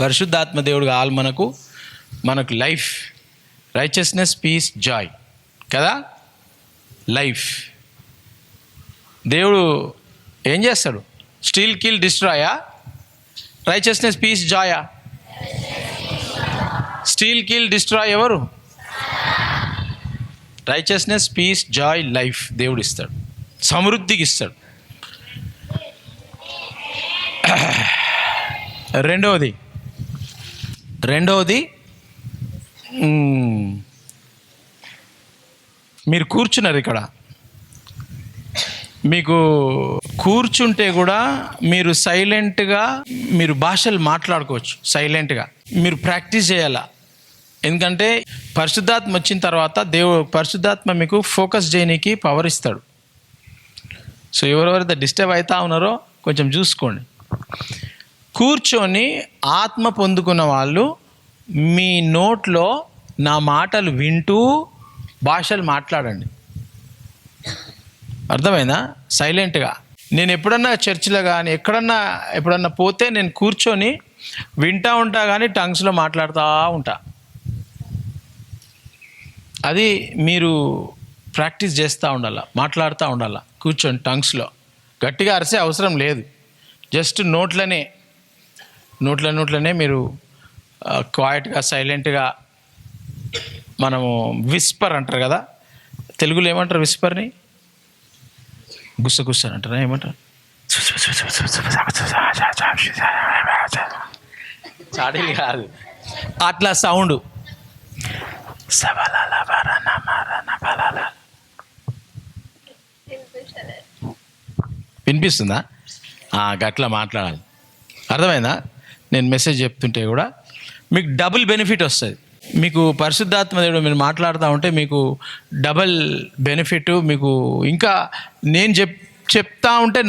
పరిశుద్ధాత్మ దేవుడు కావాలి మనకు లైఫ్, రైచియస్నెస్, పీస్, జాయ్ కదా. లైఫ్ దేవుడు ఏం చేస్తాడు? స్టీల్, కిల్, డిస్ట్రాయా? రైచియస్నెస్, పీస్, జాయా? స్టీల్, కిల్, డిస్ట్రాయ్ ఎవరు? రైచియస్నెస్, పీస్, జాయ్, లైఫ్ దేవుడు ఇస్తాడు, సమృద్ధికి ఇస్తాడు. రెండవది మీరు కూర్చున్నారు ఇక్కడ, మీకు కూర్చుంటే కూడా మీరు సైలెంట్గా మీరు భాషలు మాట్లాడుకోవచ్చు. సైలెంట్గా మీరు ప్రాక్టీస్ చేయాలా. ఎందుకంటే పరిశుద్ధాత్మ వచ్చిన తర్వాత పరిశుద్ధాత్మ మీకు ఫోకస్ చేయడానికి పవర్ ఇస్తాడు. సో ఎవరెవరైతే డిస్టర్బ్ అవుతా ఉన్నారో కొంచెం చూసుకోండి. కూర్చొని ఆత్మ పొందుకున్న వాళ్ళు మీ నోట్లో నా మాటలు వింటూ భాషలు మాట్లాడండి. అర్థమైందా? సైలెంట్గా. నేను ఎప్పుడన్నా చర్చిలో కానీ ఎప్పుడన్నా పోతే నేను కూర్చొని వింటూ ఉంటా, కానీ టంగ్స్లో మాట్లాడుతూ ఉంటా. అది మీరు ప్రాక్టీస్ చేస్తూ ఉండాలి, మాట్లాడుతూ ఉండాలి కూర్చొని టంగ్స్లో. గట్టిగా అరిసే అవసరం లేదు, జస్ట్ నోట్లనే మీరు క్వైట్గా సైలెంట్గా. మనము విస్పర్ అంటారు కదా, తెలుగులో ఏమంటారు విస్పర్ని? గుస్స అంటారా? ఏమంటారు? చాడీలు కాదు, అట్లా సౌండ్. వినిపిస్తుందా? గట్లా మాట్లాడాలి. అర్థమైందా? నేను మెసేజ్ చెప్తుంటే కూడా మీకు డబుల్ బెనిఫిట్ వస్తుంది. మీకు పరిశుద్ధాత్మ దేవుడు మీరు మాట్లాడుతూ ఉంటే మీకు డబల్ బెనిఫిట్. మీకు ఇంకా నేను చెప్తా ఉంటే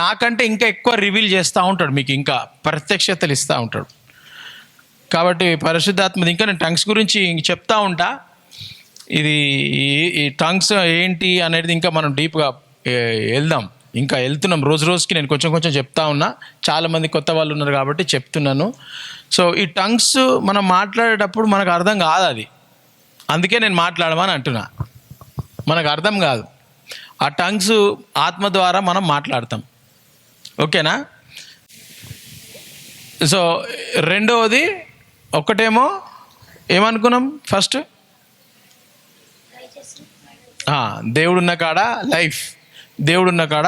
నాకంటే ఇంకా ఎక్కువ రివీల్ చేస్తూ ఉంటాడు, మీకు ఇంకా ప్రత్యక్షతలు ఇస్తూ ఉంటాడు. కాబట్టి పరిశుద్ధాత్మ ఇంకా నేను టంగ్స్ గురించి చెప్తా ఉంటా. ఇది ఈ టంగ్స్ ఏంటి అనేది ఇంకా మనం డీప్గా ఇంకా వెళ్తున్నాం. రోజుకి నేను కొంచెం చెప్తా ఉన్నా. చాలామంది కొత్త వాళ్ళు ఉన్నారు కాబట్టి చెప్తున్నాను. సో ఈ టంగ్స్ మనం మాట్లాడేటప్పుడు మనకు అర్థం కాదు, అది అందుకే నేను మాట్లాడమని అంటున్నా. మనకు అర్థం కాదు. ఆ టంగ్స్ ఆత్మ ద్వారా మనం మాట్లాడతాం. ఓకేనా? సో రెండవది, ఒకటేమో ఏమనుకున్నాం ఫస్ట్, దేవుడున్న కాడ లైఫ్, దేవుడున్న కాడ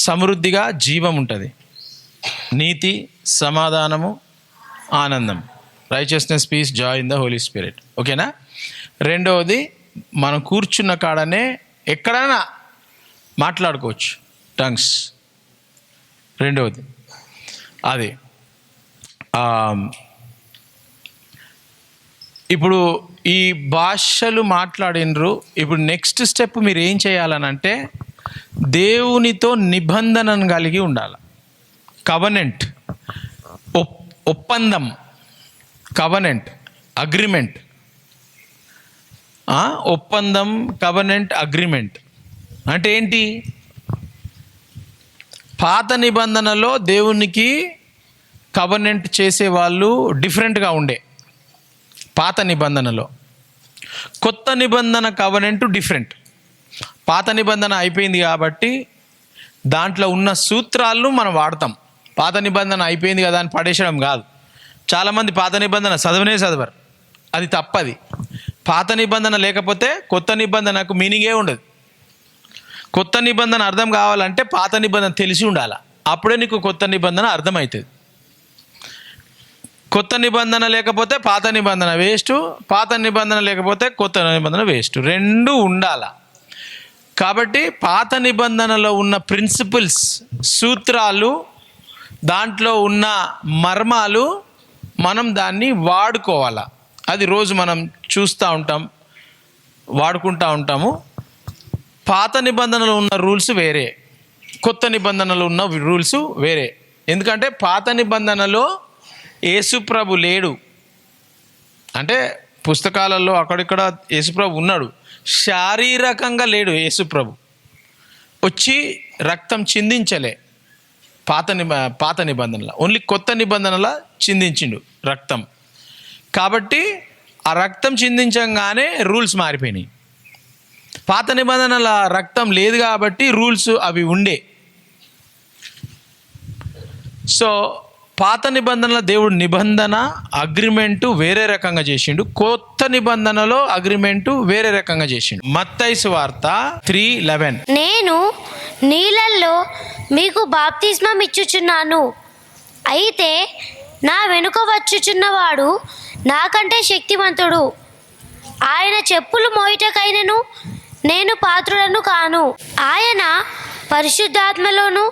సమృద్ధిగా జీవం ఉంటుంది, నీతి, సమాధానము, ఆనందం, righteousness, peace, joy in the Holy Spirit. ఓకేనా? రెండవది, మనం కూర్చున్న కాడనే ఎక్కడైనా మాట్లాడుకోవచ్చు టంగ్స్. రెండవది అది. ఇప్పుడు ఈ భాషలు మాట్లాడినరు. ఇప్పుడు నెక్స్ట్ స్టెప్ మీరు ఏం చేయాలనంటే దేవునితో నిబంధనను కలిగి ఉండాలి. కవనెంట్, ఒప్పందం, కవనెంట్, అగ్రిమెంట్. ఒప్పందం, కవనెంట్, అగ్రిమెంట్ అంటే ఏంటి? పాత నిబంధనలో దేవునికి కవనెంట్ చేసేవాళ్ళు డిఫరెంట్గా ఉండే పాత నిబంధనలో. కొత్త నిబంధన కవనెంట్ డిఫరెంట్. పాత నిబంధన అయిపోయింది కాబట్టి దాంట్లో ఉన్న సూత్రాలను మనం వాడతాం. పాత నిబంధన అయిపోయింది కదా అని పడేసడం కాదు. చాలామంది పాత నిబంధన చదవరు, అది తప్పది. పాత నిబంధన లేకపోతే కొత్త నిబంధనకు మీనింగే ఉండదు. కొత్త నిబంధన అర్థం కావాలంటే పాత నిబంధన తెలిసి ఉండాలి, అప్పుడే నీకు కొత్త నిబంధన అర్థమవుతుంది. కొత్త నిబంధన లేకపోతే పాత నిబంధన వేస్ట్, పాత నిబంధన లేకపోతే కొత్త నిబంధన వేస్ట్, రెండు ఉండాల. కాబట్టి పాత నిబంధనలో ఉన్న ప్రిన్సిపల్స్, సూత్రాలు, దాంట్లో ఉన్న మర్మాలు మనం దాన్ని వాడుకోవాలా. అది రోజు మనం చూస్తూ ఉంటాం, వాడుకుంటూ ఉంటాము. పాత నిబంధనలో ఉన్న రూల్స్ వేరే, కొత్త నిబంధనలో ఉన్న రూల్స్ వేరే. ఎందుకంటే పాత నిబంధనలో యేసుప్రభు లేడు. అంటే పుస్తకాలలో అక్కడిక్కడ యేసుప్రభు ఉన్నాడు, శారీరకంగా లేడు. యేసుప్రభు వచ్చి రక్తం చిందించలే. పాత నిబంధనల, ఓన్లీ కొత్త నిబంధనల చిందించిండు రక్తం. కాబట్టి ఆ రక్తం చిందించగానే రూల్స్ మారిపోయినాయి. పాత నిబంధనల రక్తం లేదు కాబట్టి రూల్స్ అవి ఉండే. సో పాత నిబంధనల దేవుడు నిబంధన అగ్రిమెంటు వేరే రకంగా చేసిండు, కొత్త నిబంధనలో అగ్రిమెంటు వేరే రకంగా చేసిండు. మత్తయి సువార్త 3:11 నేను నీళ్ళల్లో మీకు బాప్తిస్మం ఇచ్చుచున్నాను, అయితే నా వెనుక వచ్చుచున్నవాడు నాకంటే శక్తివంతుడు, ఆయన చెప్పులు మోయుటకైనను నేను పాత్రుడను కాను. ఆయన పరిశుద్ధాత్మలోను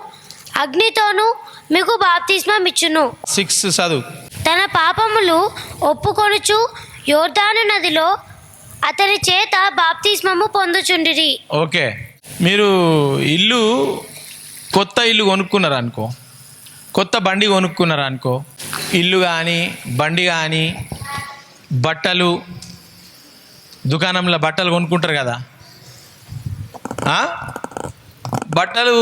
అగ్నితోను మీకు బాప్తిస్మం ఇచ్చును. 6 చదువు. తన పాపములు ఒప్పుకొనుచు యోర్దాను నదిలో అతని చేత బాప్తిస్మము పొందుచుండిరి. ఓకే, మీరు కొత్త ఇల్లు కొనుక్కున్నారు అనుకో, కొత్త బండి కొనుక్కున్నారు అనుకో, ఇల్లు కానీ బండి కానీ బట్టలు, దుకాణంలో బట్టలు కొనుక్కుంటారు కదా, బట్టలు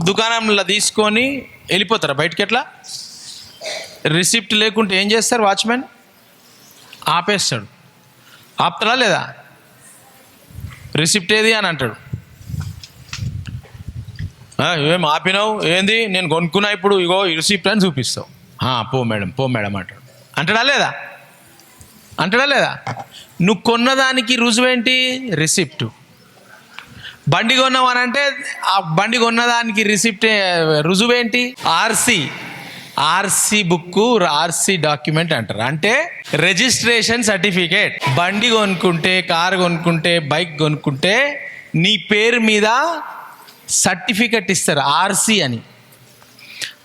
దుకాణంలో తీసుకొని వెళ్ళిపోతారా బయటికి? ఎట్లా? రిసిప్ట్ లేకుంటే ఏం చేస్తారు? వాచ్మెన్ ఆపేస్తాడు. ఆపుతాడా లేదా? రిసిప్ట్ ఏది అని అంటాడు. ఏం ఆపినావు? ఏంది? నేను కొనుక్కున్నా, ఇప్పుడు ఇగో రిసిప్ట్ అని చూపిస్తావు. పో మేడం అంటాడు. అంటాడా లేదా? నువ్వు కొన్నదానికి రుజువేంటి? రిసిప్ట్. బండి కొన్నావు అని అంటే ఆ బండి కొన్నదానికి రుజువేంటి? ఆర్సీ బుక్, ఆర్సీ డాక్యుమెంట్ అంటారు. అంటే రిజిస్ట్రేషన్ సర్టిఫికేట్. బండి కొనుక్కుంటే, కారు కొనుక్కుంటే, బైక్ కొనుక్కుంటే నీ పేరు మీద సర్టిఫికెట్ ఇస్తారు, ఆర్సీ అని.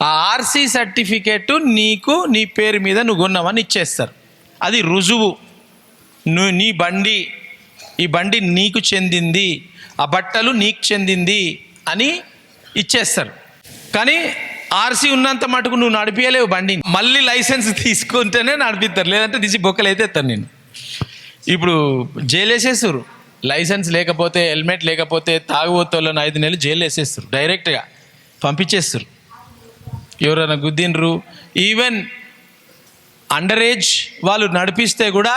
ఆ ఆర్సీ సర్టిఫికెట్ నీకు నీ పేరు మీద నువ్వు కొన్నావని ఇచ్చేస్తారు. అది రుజువు. నీ బండి, ఈ బండి నీకు చెందింది, ఆ బట్టలు నీకు చెందింది అని ఇచ్చేస్తారు. కానీ ఆర్సీ ఉన్నంత మటుకు నువ్వు నడిపించలేవు బండిని. మళ్ళీ లైసెన్స్ తీసుకుంటేనే నడిపిస్తారు, లేదంటే తీసి బొక్కలు అయితే ఎత్తారు. నేను ఇప్పుడు జైలు వేసేస్తారు. లైసెన్స్ లేకపోతే, హెల్మెట్ లేకపోతే తాగుబోతులను 5 నెలలు జైలు వేసేస్తారు, డైరెక్ట్గా పంపించేస్తారు. ఎవరైనా గుద్దినరు, ఈవెన్ అండర్ ఏజ్ వాళ్ళు నడిపిస్తే కూడా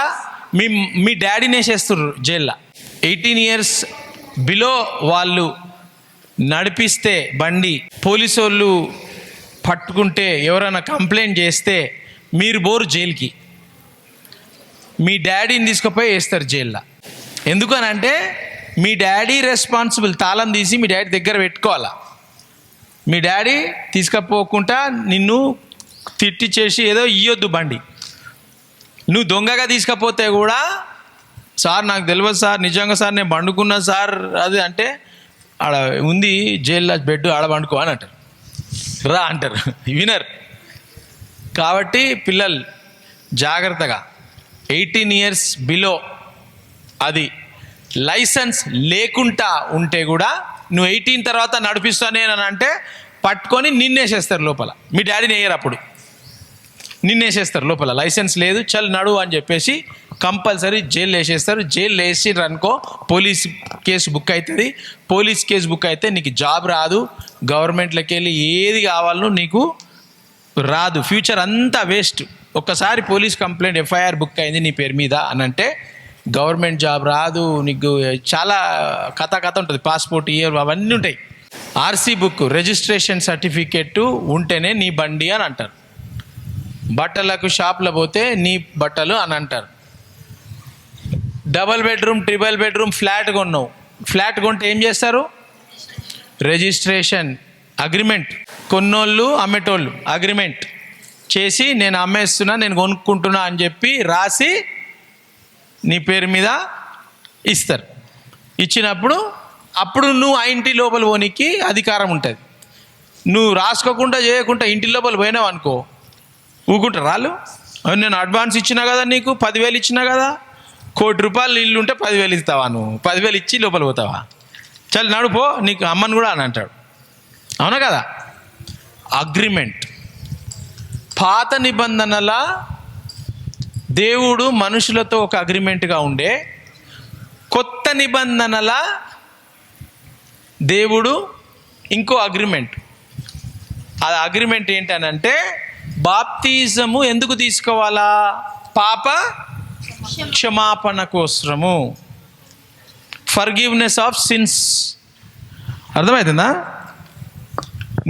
మీ డాడీని వేసేస్తారు జైల్లో. 18 years బిలో వాళ్ళు నడిపిస్తే బండి, పోలీసు వాళ్ళు పట్టుకుంటే, ఎవరైనా కంప్లైంట్ చేస్తే మీరు బోరు జైలుకి, మీ డాడీని తీసుకుపోయి వేస్తారు జైల్లో. ఎందుకనంటే మీ డాడీ రెస్పాన్సిబుల్. తాళం తీసి మీ డాడీ దగ్గర పెట్టుకోవాలా. మీ డాడీ తీసుకుపోకుండా నిన్ను తిట్టి చేసి ఏదో ఇయ్యొద్దు బండి. నువ్వు దొంగగా తీసుకపోతే కూడా, సార్ నాకు తెలియదు సార్, నిజంగా సార్ నేను పండుకున్నా సార్ అది అంటే, ఆడ ఉంది జైల్లో బెడ్, ఆడ పండుకో అని అంటారు. రా అంటారు, వినర్. కాబట్టి పిల్లలు జాగ్రత్తగా, 18 years బిలో, అది లైసెన్స్ లేకుండా ఉంటే కూడా నువ్వు 18 తర్వాత నడిపిస్తానే అని అంటే పట్టుకొని నిన్నేసేస్తారు లోపల. మీ డాడీని వేయరు, అప్పుడు నిన్నేసేస్తారు లోపల. లైసెన్స్ లేదు, చల్ నడు అని చెప్పేసి కంపల్సరీ జైలు వేసేస్తారు. జైలు వేసిర్రు అనుకో, పోలీస్ కేసు బుక్ అవుతుంది. పోలీస్ కేసు బుక్ అయితే నీకు జాబ్ రాదు, గవర్నమెంట్లోకి వెళ్ళి ఏది కావాలనో నీకు రాదు, ఫ్యూచర్ అంతా వేస్ట్. ఒక్కసారి పోలీస్ కంప్లైంట్, ఎఫ్ఐఆర్ బుక్ అయింది నీ పేరు మీద అని అంటే గవర్నమెంట్ జాబ్ రాదు నీకు. చాలా కథ ఉంటుంది, పాస్పోర్ట్ ఇయర్ అవన్నీ ఉంటాయి. ఆర్సీ బుక్, రిజిస్ట్రేషన్ సర్టిఫికెట్ ఉంటేనే నీ బండి అని అంటారు. బట్టలకు షాప్లో పోతే నీ బట్టలు అని అంటారు. Double bedroom, triple bedroom flat కొన్నావు, ఫ్లాట్ కొంటే ఏం చేస్తారు? Registration agreement. కొన్నోళ్ళు అమ్మేటోళ్ళు అగ్రిమెంట్ చేసి, నేను అమ్మేస్తున్నా, నేను కొనుక్కుంటున్నా అని చెప్పి రాసి నీ పేరు మీద ఇస్తారు. ఇచ్చినప్పుడు అప్పుడు నువ్వు ఆ ఇంటి లోపల పోనీకి అధికారం ఉంటుంది. నువ్వు రాసుకోకుండా చేయకుండా ఇంటి లోపల పోయినావు అనుకో, ఊకుంటారు వాళ్ళు. నేను అడ్వాన్స్ ఇచ్చినా కదా, నీకు 10,000 ఇచ్చినా కదా, ₹1,00,00,000 ఇల్లు ఉంటే 10,000 ఇస్తావా? నువ్వు 10,000 ఇచ్చి లోపల పోతావా? చల్ నడుపో, నీకు అమ్మని కూడా అని అంటాడు. అవునా కదా? అగ్రిమెంట్. పాత నిబంధనల దేవుడు మనుషులతో ఒక అగ్రిమెంట్గా ఉండే, కొత్త నిబంధనల దేవుడు ఇంకో అగ్రిమెంట్. ఆ అగ్రిమెంట్ ఏంటనంటే బాప్తిజము ఎందుకు తీసుకోవాలా? పాప క్షమాపణ కోసము, ఫర్గివ్నెస్ ఆఫ్ సిన్స్. అర్థమవుతుందా?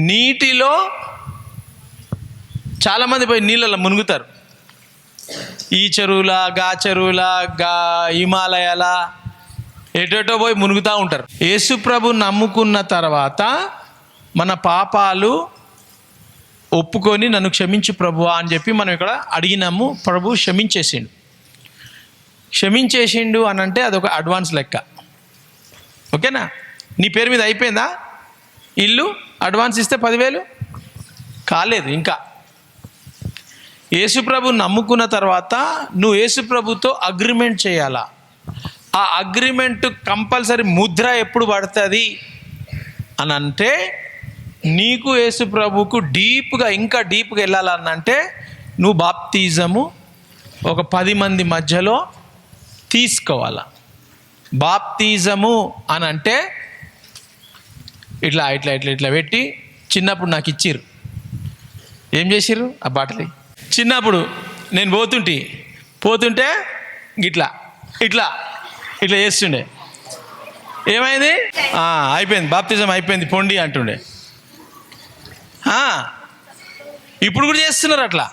నీటిలో చాలామంది పోయి నీళ్ళలో మునుగుతారు. ఈ చెరువుల, గా చెరువుల, గా హిమాలయాల, ఎటోటో పోయి మునుగుతూ ఉంటారు. యేసుప్రభు నమ్ముకున్న తర్వాత మన పాపాలు ఒప్పుకొని నన్ను క్షమించు ప్రభువా అని చెప్పి మనం ఇక్కడ అడిగినాము. ప్రభు క్షమించేసిండు అని అంటే అదొక అడ్వాన్స్ లెక్క. ఓకేనా? నీ పేరు మీద అయిపోయిందా ఇల్లు? అడ్వాన్స్ ఇస్తే 10,000 కాలేదు ఇంకా. యేసుప్రభు నమ్ముకున్న తర్వాత నువ్వు యేసుప్రభుతో అగ్రిమెంట్ చేయాలా. ఆ అగ్రిమెంట్ కంపల్సరీ ముద్ర ఎప్పుడు పడుతుంది అని అంటే, నీకు యేసుప్రభుకు ఇంకా డీప్గా వెళ్ళాలన్నంటే నువ్వు బాప్తిజము ఒక 10 మంది మధ్యలో తీసుకోవాలా. బాప్తిజము అని అంటే ఇట్లా ఇట్లా ఇట్లా ఇట్లా పెట్టి చిన్నప్పుడు నాకు ఇచ్చిర్రు. ఏం చేసిర్రు ఆ బాటలు? చిన్నప్పుడు నేను పోతుంటే ఇట్లా ఇట్లా ఇట్లా చేస్తుండే. ఏమైంది? అయిపోయింది, బాప్తిజం అయిపోయింది పొండి అంటుండే. ఇప్పుడు కూడా చేస్తున్నారు అట్లా.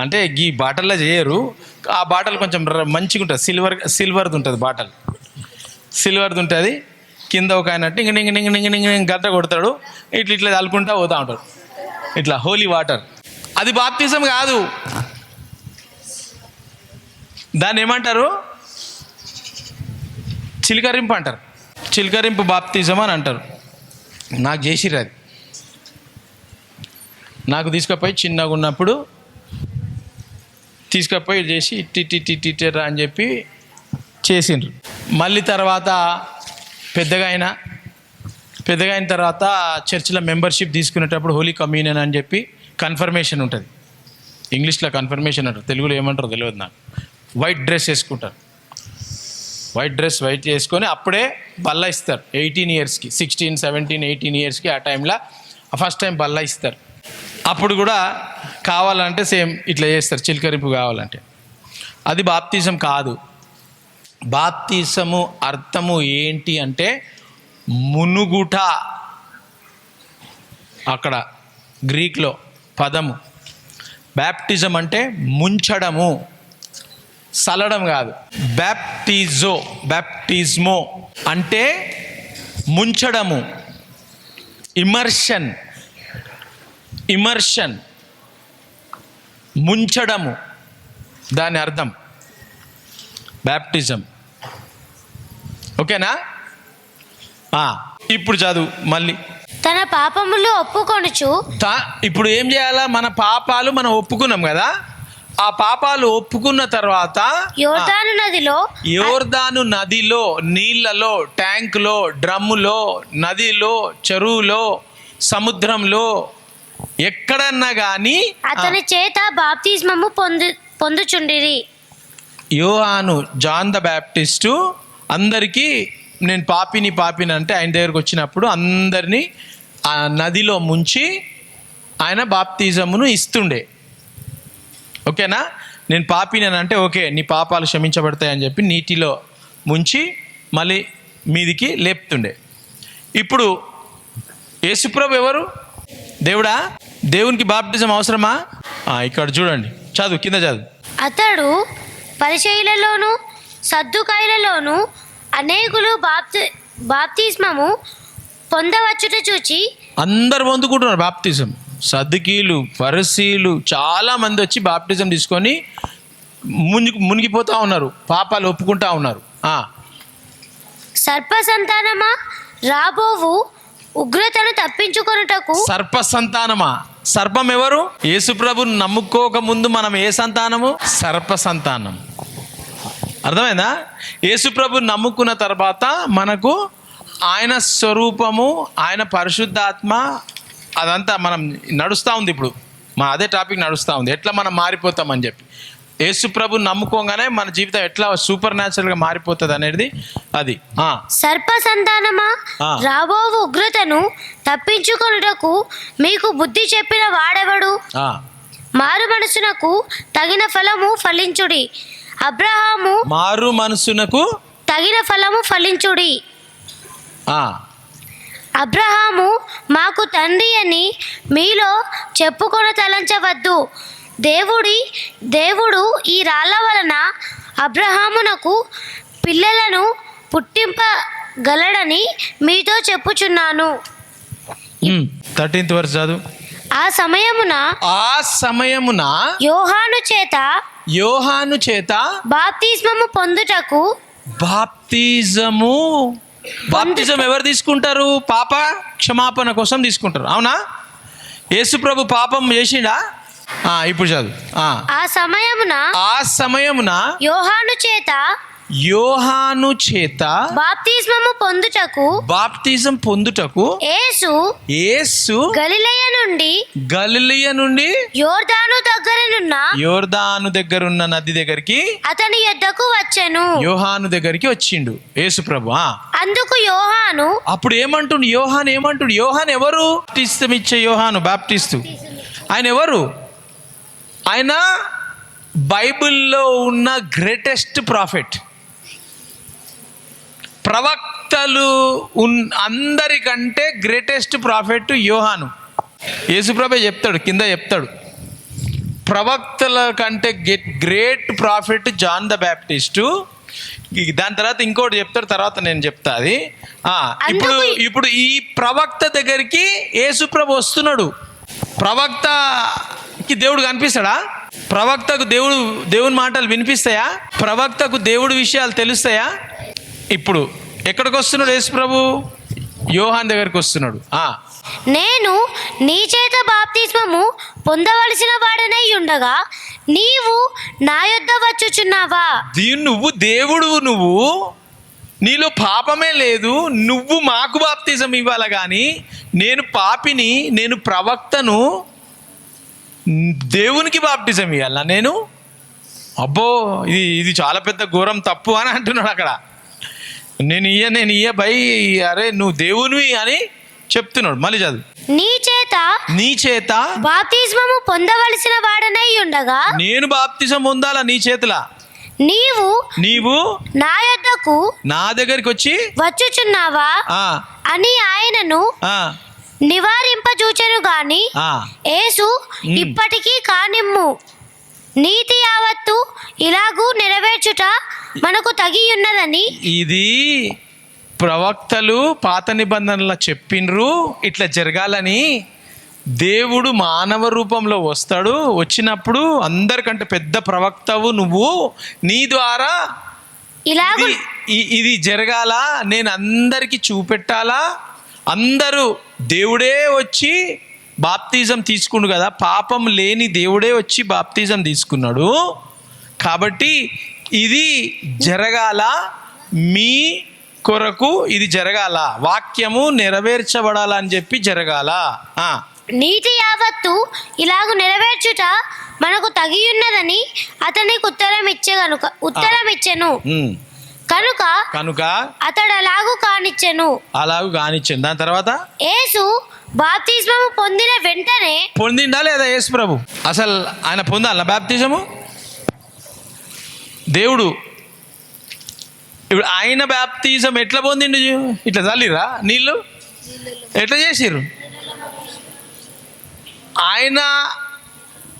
అంటే ఈ బాటల్లో చేయరు. ఆ బాటలు కొంచెం మంచిగా ఉంటుంది, సిల్వర్ది ఉంటుంది బాటల్, సిల్వర్ది ఉంటుంది. కింద ఒక ఆయన ఇంక గంట కొడతాడు, ఇట్లా తలుకుంటా పోతూ ఉంటాడు, ఇట్లా హోలీ వాటర్. అది బాప్తిజం కాదు. దాన్ని ఏమంటారు? చిలకరింపు అంటారు. చిలకరింపు బాప్తిజం అని అంటారు. నాకు చేసిర్రు అది. నాకు తీసుకుపోయి చిన్నగా ఉన్నప్పుడు తీసుకుపోయి చేసి టిటిరా అని చెప్పి చేసిండ్రు. మళ్ళీ తర్వాత పెద్దగా అయిన తర్వాత చర్చిలో మెంబర్షిప్ తీసుకునేటప్పుడు హోలీ కమ్యూనియన్ అని చెప్పి కన్ఫర్మేషన్ ఉంటుంది. ఇంగ్లీష్లో కన్ఫర్మేషన్ అంటారు, తెలుగులో ఏమంటారో తెలియదు నాకు. వైట్ డ్రెస్ వేసుకుంటారు. వైట్ వేసుకొని అప్పుడే బల్ల ఇస్తారు 18 ఇయర్స్కి, 16, 17, 18 ఇయర్స్కి. ఆ టైంలో ఫస్ట్ టైం బల్ల ఇస్తారు. అప్పుడు కూడా కావాలంటే సేమ్ ఇట్లా చేస్తారు, చిలకరింపు కావాలంటే. అది బాప్తిజం కాదు. బాప్తిజము అర్థము ఏంటి అంటే మునుగుట. అక్కడ గ్రీక్లో పదము. బ్యాప్టిజం అంటే ముంచడము, సలడం కాదు. బ్యాప్టిజ్మో అంటే ముంచడము, ఇమర్షన్, ముంచడము, దాని అర్థం బ్యాప్టిజం. ఓకేనా? ఇప్పుడు చదువు మళ్ళీ. తన పాపములు ఒప్పుకొనుచు. ఇప్పుడు ఏం చేయాలా? మన పాపాలు మనం ఒప్పుకున్నాం కదా. ఆ పాపాలు ఒప్పుకున్న తర్వాత యోర్దాను నదిలో, నీళ్లలో, ట్యాంకులో, డ్రమ్ములో, నదిలో, చెరువులో, సముద్రంలో, ఎక్కడన్నా కానీ అతని చేత బాప్తిస్మము పొందుచుండిరి. యోహాను, జాన్ ద బ్యాప్టిస్టు అందరికీ నేను పాపిని అంటే ఆయన దగ్గరకు వచ్చినప్పుడు అందరినీ ఆ నదిలో ముంచి ఆయన బాప్తిజమును ఇస్తుండే. ఓకేనా? నేను పాపిని అంటే ఓకే, నీ పాపాలు క్షమించబడతాయని చెప్పి నీటిలో ముంచి మళ్ళీ మీదికి లేపుతుండే. ఇప్పుడు యేసుప్రభు ఎవరు? దేవుడా? దేవునికి బాప్టిజం అవసరమా? ఇక్కడ చూడండి, చదువు, కింద చదువు. అతడు పరిచయులలోను సద్దుకాయులలోను అనేకులు బాప్తిస్మము పొందవచ్చుట చూచి అందరు పొందుకుంటున్నారు బాప్తిజం. సద్దుకీలు, ఫరిసీలు చాలా మంది వచ్చి బాప్టిజం తీసుకొని మునిగిపోతూ ఉన్నారు, పాపాలు ఒప్పుకుంటా ఉన్నారు. సర్ప సంతానమా, రాబోవు ఉగ్రతను తప్పించుకొనుటకు. సర్ప సంతానమా? సర్పం ఎవరు? యేసుప్రభుని నమ్ముకోక ముందు మనం ఏ సంతానము? సర్ప సంతానం. అర్థమైందా? యేసుప్రభుని నమ్ముకున్న తర్వాత మనకు ఆయన స్వరూపము, ఆయన పరిశుద్ధాత్మ, అదంతా మనం నడుస్తూ ఉంది. ఇప్పుడు అదే టాపిక్ నడుస్తూ ఉంది, ఎట్లా మనం మారిపోతామని చెప్పి. యేసు ప్రభు నమ్ముకోగానే మన జీవితం ఎట్లా సూపర్ న్యాచురల్గా మారిపోతుంది అనేది అది. సర్ప సంతానమా, ఆ. రాబోవు ఉగ్రతను తప్పించుకొనుటకు మీకు బుద్ధి చెప్పిన వాడెవడు? మారు మనసునకు తగిన ఫలము ఫలించుడి. అబ్రహాము మారు మనసునకు తగిన ఫలము ఫలించుడి. అబ్రహాము మాకు తండ్రి అని మీలో చెప్పుకొన తలంచవద్దు. దేవుడు ఈ రాళ్ళ వలన అబ్రహామునకు పిల్లలను పుట్టింపగలడని మీతో చెప్పుచున్నాను. 13th verse చదువు. ఆ సమయమున యోహాను చేత బాప్తిస్మము పొందుటకు బాప్తిజం ఎవరు తీసుకుంటారు? పాప క్షమాపణ కోసం తీసుకుంటారు. అవునా? యేసు ప్రభు పాపం చేసిండా? ఇప్పుడు చదువు. ఆ సమయమున యోహాను చేత బాప్తిజం పొందుటకు యేసు గలిలయ నుండి యోర్దాను దగ్గరున్న నది దగ్గరికి అతని యొద్దకు వచ్చెను. యోహాను దగ్గరికి వచ్చిండు యేసు ప్రభు. అందుకు యోహాను అప్పుడు ఏమంటుండు? యోహాను ఎవరు? బాప్తిస్తం ఇచ్చే యోహాను బాప్టిస్టు. ఆయన ఎవరు? ఆయన బైబిల్లో ఉన్న గ్రేటెస్ట్ ప్రాఫిట్. ప్రవక్తలు అందరికంటే గ్రేటెస్ట్ ప్రాఫిట్ యోహాను. యేసుప్రభే చెప్తాడు, కింద చెప్తాడు, ప్రవక్తల కంటే great prophet John the Baptist. దాని తర్వాత ఇంకోటి చెప్తాడు, తర్వాత నేను చెప్తా అది. ఇప్పుడు ఈ ప్రవక్త దగ్గరికి యేసుప్రభు వస్తున్నాడు. ప్రవక్తకి దేవుడు కనిపిస్తాడా? ప్రవక్తకు దేవుని మాటలు వినిపిస్తాయా? ప్రవక్తకు దేవుడి విషయాలు తెలుస్తాయా? ఇప్పుడు ఎక్కడికి వస్తున్నాడు యేసు ప్రభు? యోహాన్ దగ్గరికి వస్తున్నాడు. నేను నీ చేత బాప్తిస్మము పొందవలసిన వాడనై ఉండగా నీవు నా యొద్ద వచ్చుచున్నావా? నువ్వు దేవుడు, నీలో పాపమే లేదు, నువ్వు మాకు బాప్తిజం ఇవ్వాలి కానీ నేను పాపిని, నేను ప్రవక్తను, దేవునికి బాప్టిజం ఇవ్వాలా నేను? అబ్బో, ఇది చాలా పెద్ద ఘోరం, తప్పు అని అంటున్నాడు అక్కడ. నేను ఇయ్య బై, అరే నువ్వు దేవునివి అని చెప్తున్నాడు. మళ్ళీ చదువు. నీ చేత బాప్తిజము పొందవలసిన వాడనై ఉండగా నేను బాప్తిజం పొందాలా నీ చేతుల? నీవు నా దగ్గరికి వచ్చుచున్నావా అని ఆయనను నివారింపజూచెను గాని యేసు ఇప్పటికీ కానిమ్ము, నీతి యావత్తు ఇలాగూ నెరవేర్చుట మనకు తగి ఉన్నదని. ఇది ప్రవక్తలు పాత నిబంధనలో చెప్పిండ్రు ఇట్లా జరగాలని. దేవుడు మానవ రూపంలో వస్తాడు, వచ్చినప్పుడు అందరికంటే పెద్ద ప్రవక్తవు నువ్వు, నీ ద్వారా ఇది జరగాల, నేను అందరికీ చూపెట్టాలా. అందరూ దేవుడే వచ్చి బాప్తిజం తీసుకుండు కదా, పాపం లేని దేవుడే వచ్చి బాప్తిజం తీసుకున్నాడు కాబట్టి ఇది జరగాల, మీ కొరకు ఇది జరగాల, వాక్యము నెరవేర్చబడాల అని చెప్పి జరగాల. నీతి యావత్తు ఇలాగ నెరవేర్చుట మనకు తగి ఉన్నదని అతనికి ఉత్తరం ఇచ్చెను కనుక అతడు అలాగూ కానిచ్చెను. దాని తర్వాత యేసు బాప్తిజము పొందిన వెంటనే పొందిండా లేదా యేసు ప్రభు? అసలు ఆయన పొందాలా బాప్తిజము? దేవుడు ఇప్పుడు ఆయన బాప్తిజం ఎట్లా పొందిండు? ఇట్లా చల్లిరా నీళ్ళు? ఎట్లా చేసిర్రు?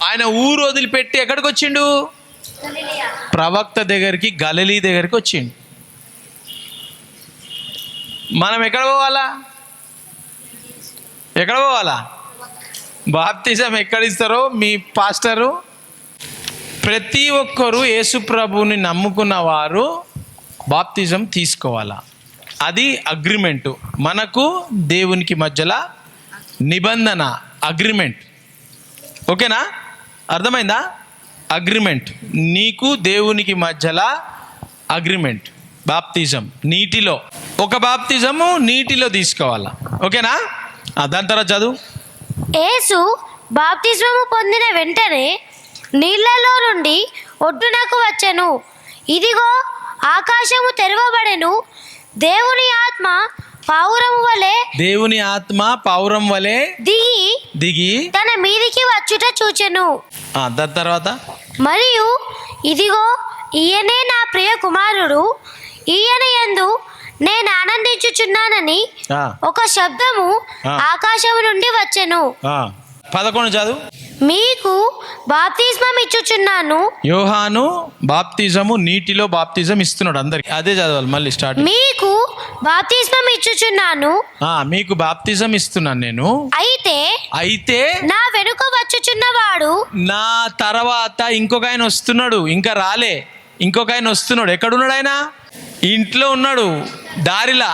ఆయన ఊరు వదిలిపెట్టి ఎక్కడికి వచ్చిండు? ప్రవక్త దగ్గరికి, గలిలీ దగ్గరికి వచ్చిండు. మనం ఎక్కడ పోవాలా? బాప్తిజం ఎక్కడిస్తారో మీ పాస్టరు. ప్రతి ఒక్కరూ యేసు ప్రభువుని నమ్ముకున్న వారు బాప్తిజం తీసుకోవాలా. అది అగ్రిమెంటు, మనకు దేవునికి మధ్యలో నిబంధన, అగ్రిమెంట్. ఓకేనా? అర్థమైందా? అగ్రిమెంట్, నీకు దేవునికి మధ్యలో అగ్రిమెంట్. బాప్తిజం నీటిలో, ఒక బాప్తిజము నీటిలో తీసుకోవాలా. ఓకేనా? దాని తర్వాత చదువు. యేసు బాప్తిజము పొందిన వెంటనే నీళ్లలో నుండి ఒడ్డునకు వచ్చెను. ఇదిగో ఆకాశము తెరవబడెను. దేవుని ఆత్మ పావురము వలె దిగి తన మీదికి వచ్చుట చూచెను. దాని తర్వాత మరియు ఇదిగో ఈయనే నా ప్రియ కుమారుడు, ఈయన యందు నేను ఆనందించుచున్నానని ఒక శబ్దము ఆకాశము నుండి వచ్చెను. 11 చదువు. మీకు బాప్తిస్మం ఇచ్చుచున్నాను. యోహాను బాప్తిజము, నీటిలో బాప్తిజం ఇస్తున్నాడు అందరికి. అదే చదవాలి మళ్ళీ స్టార్ట్. మీకు బాప్తిస్మం ఇచ్చుచున్నాను. మీకు బాప్తిజం ఇస్తున్నాను నేను. అయితే నా వెనుక వచ్చుచున్నవాడు, నా తర్వాత ఇంకొక ఆయన వస్తున్నాడు. ఇంకా రాలే, ఇంకొక ఆయన వస్తున్నాడు. ఎక్కడున్నాడు ఆయన? ఇంట్లో ఉన్నాడు, దారిలా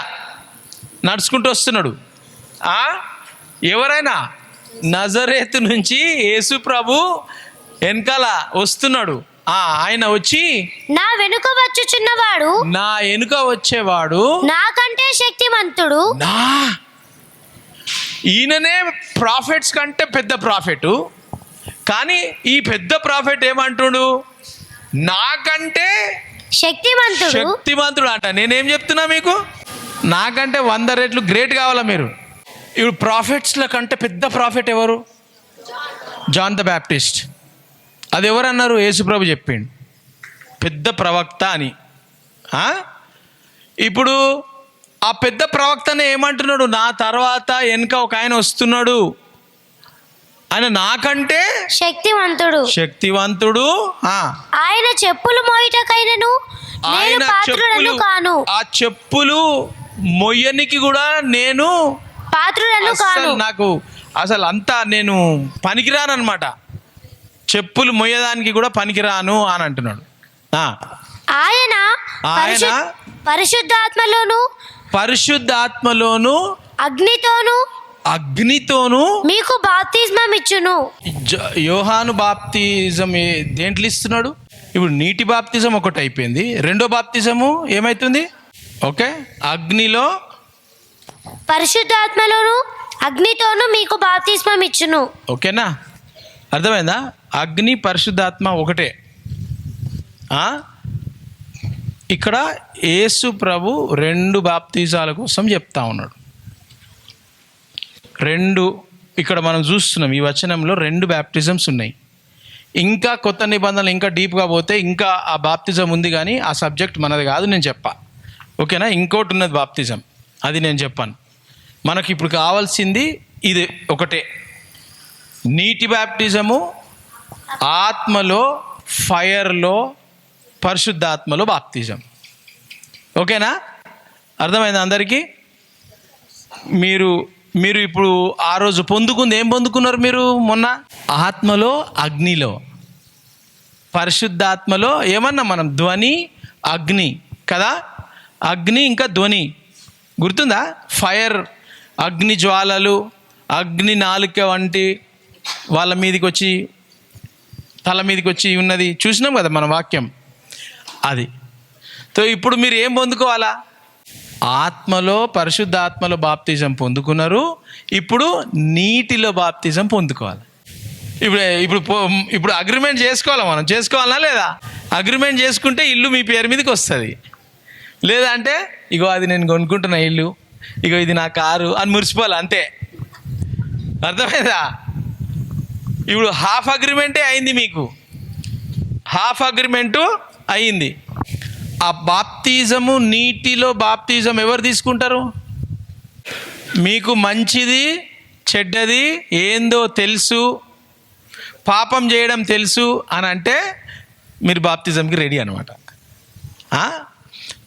నడుచుకుంటూ వస్తున్నాడు. ఎవరైనా నజరేతు నుంచి యేసు ప్రభు వెనకాల వస్తున్నాడు. ఆయన వచ్చి నా వెనుక వచ్చుచున్నవాడు, నా వెనుక వచ్చేవాడు నాకంటే శక్తిమంతుడు. ఈయననే ప్రాఫిట్స్ కంటే పెద్ద ప్రాఫిట్. కానీ ఈ పెద్ద ప్రాఫిట్ ఏమంటుడు? నాకంటే శక్తిమంతుడు అంట. నేనేం చెప్తున్నా మీకు? నాకంటే 100 రెట్లు గ్రేట్ కావాలా మీరు? ఇప్పుడు ప్రాఫిట్స్ల కంటే పెద్ద ప్రాఫిట్ ఎవరు? John the Baptist. అది ఎవరన్నారు? యేసుప్రభు చెప్పిండు, పెద్ద ప్రవక్త అని. ఇప్పుడు ఆ పెద్ద ప్రవక్తనే ఏమంటున్నాడు? నా తర్వాత వెనుక ఒక ఆయన వస్తున్నాడు, ఆయన నాకంటే శక్తివంతుడు. ఆయన చెప్పులు మోయుటకైనను నేను పాత్రుడను కాను. ఆ చెప్పులు మొయ్యనికి కూడా నేను పాత్రుడను కాను. నాకు అసలు అంతా నేను పనికిరాను అనమాట. చెప్పులు మొయ్యడానికి కూడా పనికిరాను అని అంటున్నాడు. ఆయన పరిశుద్ధాత్మలోను అగ్నితోను మీకు బాప్తిస్మం ఇచ్చును. యోహాను బాప్తిజం దేంట్లో ఇస్తున్నాడు? ఇప్పుడు నీటి బాప్తిజం ఒకటి అయిపోయింది. రెండో బాప్తిజము ఏమైతుంది? ఓకే, అగ్నిలో, పరిశుద్ధాత్మలోను అగ్నితోను మీకు బాప్తిస్మం ఇచ్చును. ఓకేనా? అర్థమైందా? అగ్ని పరిశుద్ధాత్మ ఒకటే. ఇక్కడ యేసు ప్రభు 2 బాప్తిజాల కోసం చెప్తా ఉన్నాడు. 2 ఇక్కడ మనం చూస్తున్నాం. ఈ వచనంలో 2 బ్యాప్టిజమ్స్ ఉన్నాయి. ఇంకా కొత్త నిబంధనలు ఇంకా డీప్గా పోతే ఇంకా ఆ బాప్తిజం ఉంది, కానీ ఆ సబ్జెక్ట్ మనది కాదు, నేను చెప్పా. ఓకేనా? ఇంకోటి ఉన్నది బాప్తిజం, అది నేను చెప్పాను. మనకి ఇప్పుడు కావాల్సింది ఇది ఒకటే, నీటి బ్యాప్టిజము, ఆత్మలో, ఫైర్లో, పరిశుద్ధాత్మలో బాప్తిజం. ఓకేనా? అర్థమైందా అందరికీ? మీరు ఇప్పుడు ఆ రోజు పొందుకుంది ఏం పొందుకున్నారు? మీరు మొన్న ఆత్మలో, అగ్నిలో, పరిశుద్ధాత్మలో ఏమన్నా మనం ధ్వని, అగ్ని కదా. అగ్ని ఇంకా ధ్వని గుర్తుందా? ఫైర్, అగ్ని జ్వాలలు, అగ్ని నాలుక వంటి వాళ్ళ మీదకి వచ్చి, తల మీదకి వచ్చి ఉన్నది చూసినాం కదా మన వాక్యం అది. సో ఇప్పుడు మీరు ఏం పొందుకోవాలా? ఆత్మలో, పరిశుద్ధాత్మలో బాప్తిజం పొందుకున్నారు. ఇప్పుడు నీటిలో బాప్తిజం పొందుకోవాలి. ఇప్పుడు అగ్రిమెంట్ చేసుకోవాలా? మనం చేసుకోవాలా లేదా? అగ్రిమెంట్ చేసుకుంటే ఇల్లు మీ పేరు మీదకి వస్తుంది. లేదా అంటే ఇగో అది నేను కొనుక్కుంటున్న ఇల్లు, ఇగో ఇది నా కారు అని మురిసిపోవాలి అంతే. అర్థమైందా? ఇప్పుడు హాఫ్ అగ్రిమెంటే అయింది, మీకు హాఫ్ అగ్రిమెంటు అయింది. ఆ బాప్తిజము, నీటిలో బాప్తిజం ఎవరు తీసుకుంటారు? మీకు మంచిది చెడ్డది ఏందో తెలుసు, పాపం చేయడం తెలుసు అని అంటే మీరు బాప్తిజంకి రెడీ అనమాట.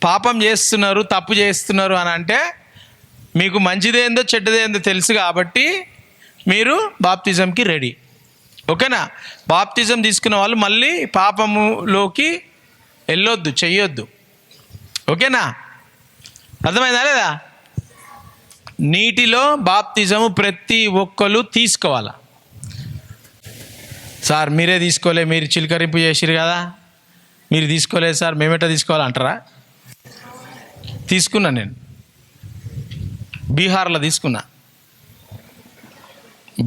పాపం చేస్తున్నారు, తప్పు చేస్తున్నారు అని అంటే మీకు మంచిదేందో చెడ్డదేందో తెలుసు కాబట్టి మీరు బాప్తిజంకి రెడీ. ఓకేనా? బాప్తిజం తీసుకున్న వాళ్ళు మళ్ళీ పాపములోకి వెళ్ళొద్దు, చెయ్యొద్దు. ఓకేనా? అర్థమైందా లేదా? నీటిలో బాప్తిజము ప్రతి ఒక్కరు తీసుకోవాలా. సార్ మీరే తీసుకోలే, మీరు చిలకరింపు చేసిరు కదా, మీరు తీసుకోలేదు సార్, మేమేటా తీసుకోవాలంటారా? తీసుకున్నా, నేను బీహార్లో తీసుకున్నా.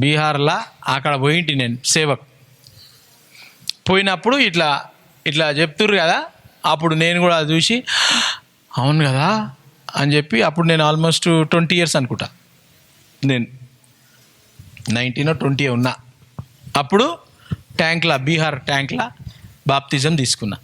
బీహార్లో అక్కడ పోయింటి నేను సేవకు. పోయినప్పుడు ఇట్లా ఇట్లా చెప్తుర్రు కదా, అప్పుడు నేను కూడా అది చూసి అవును కదా అని చెప్పి, అప్పుడు నేను ఆల్మోస్ట్ 20 years అనుకుంటా, నేను 19 or 20 ఉన్నా. అప్పుడు బీహార్ ట్యాంక్లా బాప్తిజం తీసుకున్నా.